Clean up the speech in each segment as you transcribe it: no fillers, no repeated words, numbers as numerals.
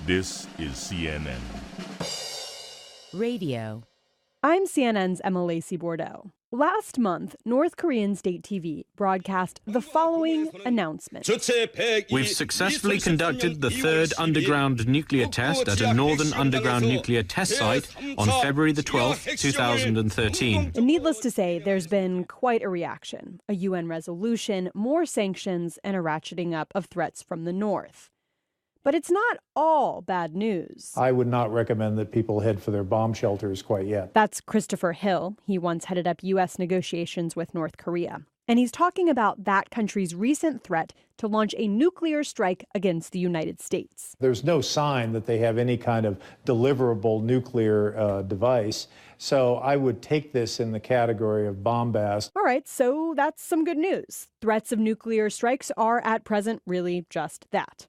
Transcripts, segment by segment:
This is CNN. Radio. I'm CNN's Emma Lacey-Bordeaux. Last month, North Korean state TV broadcast the following announcement. We've successfully conducted the third underground nuclear test at a northern underground nuclear test site on February the 12th, 2013. And needless to say, there's been quite a reaction. A UN resolution, more sanctions, and a ratcheting up of threats from the North. But it's not all bad news. I would not recommend that people head for their bomb shelters quite yet. That's Christopher Hill. He once headed up U.S. negotiations with North Korea. And he's talking about that country's recent threat to launch a nuclear strike against the United States. There's no sign that they have any kind of deliverable nuclear device. So I would take this in the category of bombast. All right, so that's some good news. Threats of nuclear strikes are at present really just that.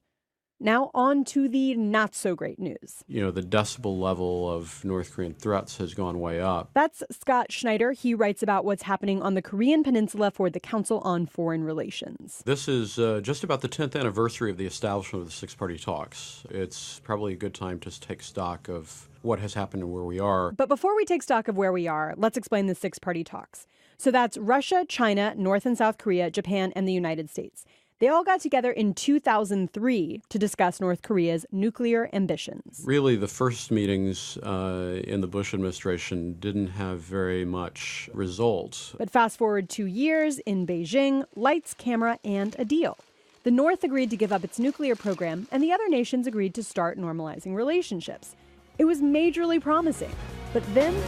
Now on to the not so great news. The decibel level of North Korean threats has gone way up. That's Scott Schneider. He writes about what's happening on the Korean Peninsula for the Council on Foreign Relations. This is just about the 10th anniversary of the establishment of the six-party talks. It's probably a good time to take stock of what has happened and where we are. But before we take stock of where we are, let's explain the six-party talks. So that's Russia, China, North and South Korea, Japan, and the United States. They all got together in 2003 to discuss North Korea's nuclear ambitions. Really, the first meetings in the Bush administration didn't have very much result. But fast forward 2 years in Beijing, lights, camera, and a deal. The North agreed to give up its nuclear program, and the other nations agreed to start normalizing relationships. It was majorly promising. But then...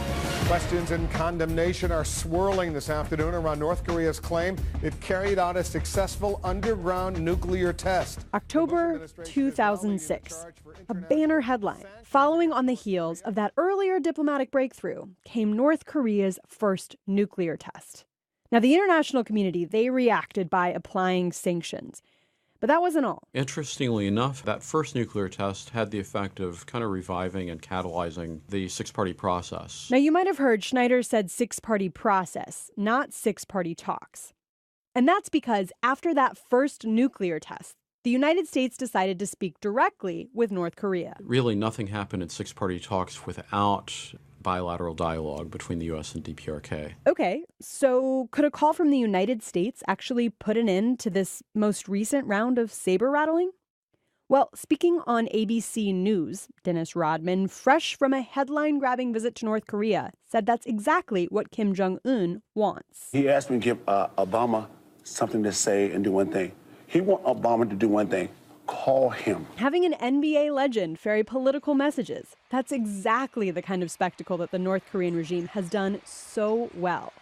Questions and condemnation are swirling this afternoon around North Korea's claim it carried out a successful underground nuclear test. October 2006, a banner headline. Following on the heels of that earlier diplomatic breakthrough came North Korea's first nuclear test. Now, the international community, they reacted by applying sanctions. But that wasn't all. Interestingly enough, that first nuclear test had the effect of kind of reviving and catalyzing the six-party process. Now, you might have heard Schneider said six-party process, not six-party talks. And that's because after that first nuclear test, the United States decided to speak directly with North Korea. Really, nothing happened in six-party talks without bilateral dialogue between the U.S. and DPRK. Okay, so could a call from the United States actually put an end to this most recent round of saber rattling? Well, speaking on ABC News, Dennis Rodman, fresh from a headline-grabbing visit to North Korea, said that's exactly what Kim Jong-un wants. He asked me to give Obama something to say and do one thing. He wants Obama to do one thing. Call him. Having an NBA legend ferry political messages. That's exactly the kind of spectacle that the North Korean regime has done so well.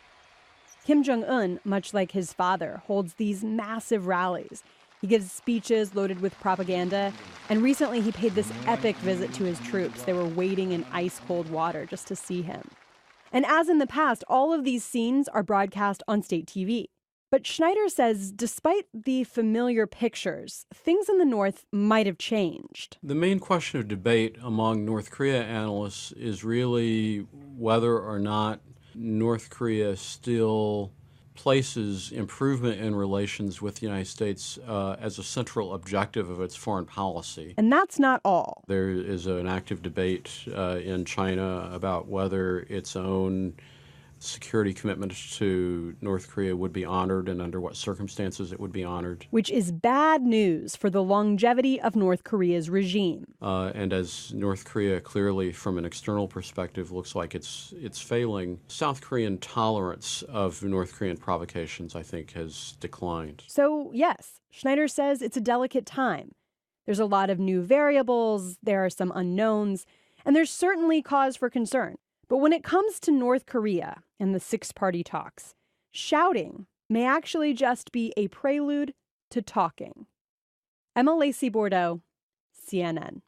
Kim Jong-un, much like his father, holds these massive rallies. He gives speeches loaded with propaganda. And recently he paid this epic visit to his troops. They were wading in ice-cold water just to see him. And as in the past, all of these scenes are broadcast on state TV. But Schneider says despite the familiar pictures, things in the North might have changed. The main question of debate among North Korea analysts is really whether or not North Korea still places improvement in relations with the United States as a central objective of its foreign policy. And that's not all. There is an active debate in China about whether its own security commitment to North Korea would be honored and under what circumstances it would be honored. Which is bad news for the longevity of North Korea's regime. And as North Korea clearly from an external perspective looks like it's failing, South Korean tolerance of North Korean provocations, I think, has declined. So yes, Schneider says it's a delicate time. There's a lot of new variables, there are some unknowns, and there's certainly cause for concern. But when it comes to North Korea and the six-party talks, shouting may actually just be a prelude to talking. Emma Lacey-Bordeaux, CNN.